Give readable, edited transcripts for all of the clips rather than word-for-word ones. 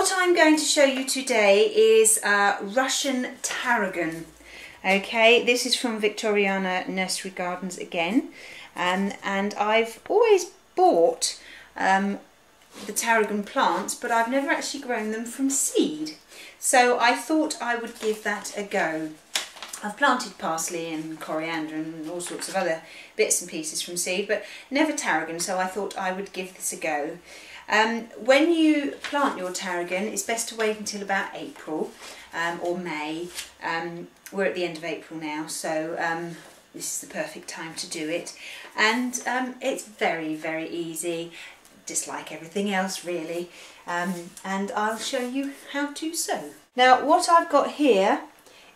what I'm going to show you today is Russian tarragon. Okay, this is from Victoriana Nursery Gardens again, and I've always bought the tarragon plants, but I've never actually grown them from seed. So I thought I would give that a go. I've planted parsley and coriander and all sorts of other bits and pieces from seed, but never tarragon, so I thought I would give this a go. When you plant your tarragon, it's best to wait until about April or May. We're at the end of April now, so this is the perfect time to do it. And it's very, very easy, just like everything else really. And I'll show you how to sow. Now what I've got here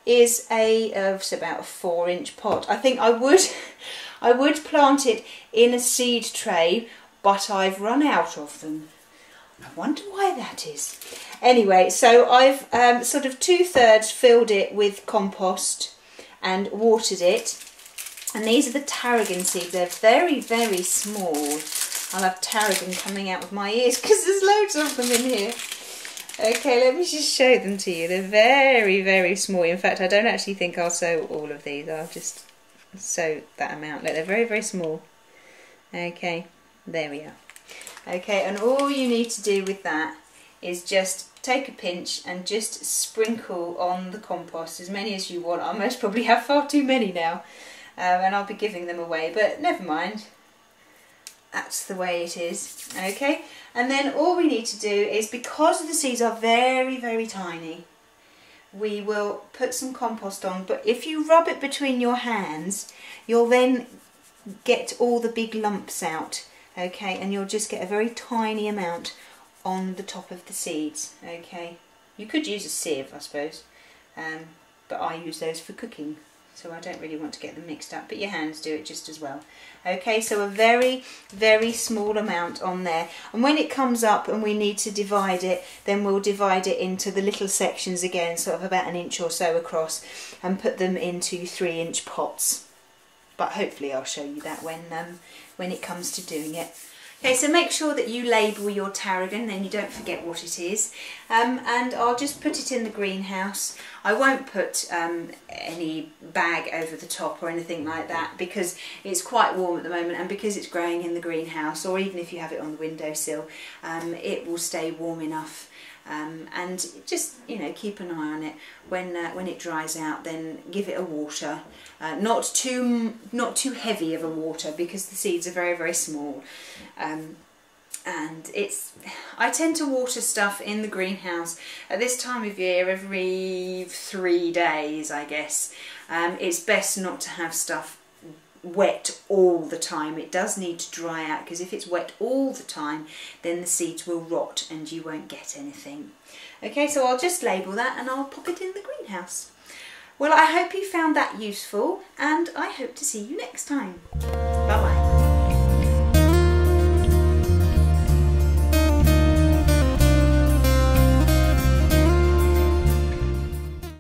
is it's about a 4-inch pot. I think I would plant it in a seed tray, but I've run out of them. I wonder why that is. Anyway, so I've sort of 2/3 filled it with compost and watered it. And these are the tarragon seeds. They're very, very small. I'll have tarragon coming out of my ears because there's loads of them in here. Okay, let me just show them to you. They're very, very small. In fact, I don't actually think I'll sow all of these. I'll just sow that amount. Look, they're very, very small. Okay, there we are. Okay, and all you need to do with that is just take a pinch and just sprinkle on the compost, as many as you want. I most probably have far too many now, and I'll be giving them away, but never mind. That's the way it is. Okay, and then all we need to do is, because the seeds are very, very tiny, we will put some compost on, but if you rub it between your hands, you'll then get all the big lumps out. Okay, and you'll just get a very tiny amount on the top of the seeds. Okay, you could use a sieve, I suppose, but I use those for cooking, so I don't really want to get them mixed up, but your hands do it just as well. Okay, so a very, very small amount on there, and when it comes up and we need to divide it, then we'll divide it into the little sections again, sort of about 1 inch or so across, and put them into 3-inch pots. But hopefully I'll show you that when it comes to doing it. Okay, so make sure that you label your tarragon, then you don't forget what it is. And I'll just put it in the greenhouse. I won't put any bag over the top or anything like that, because it's quite warm at the moment, and because it's growing in the greenhouse, or even if you have it on the windowsill, it will stay warm enough. And just, you know, keep an eye on it. When it dries out, then give it a water. Not too heavy of a water, because the seeds are very, very small. And I tend to water stuff in the greenhouse at this time of year every 3 days, I guess. It's best not to have stuff wet all the time. It does need to dry out, because if it's wet all the time, then the seeds will rot and you won't get anything. Okay, so I'll just label that and I'll pop it in the greenhouse. Well, I hope you found that useful, and I hope to see you next time. Bye bye.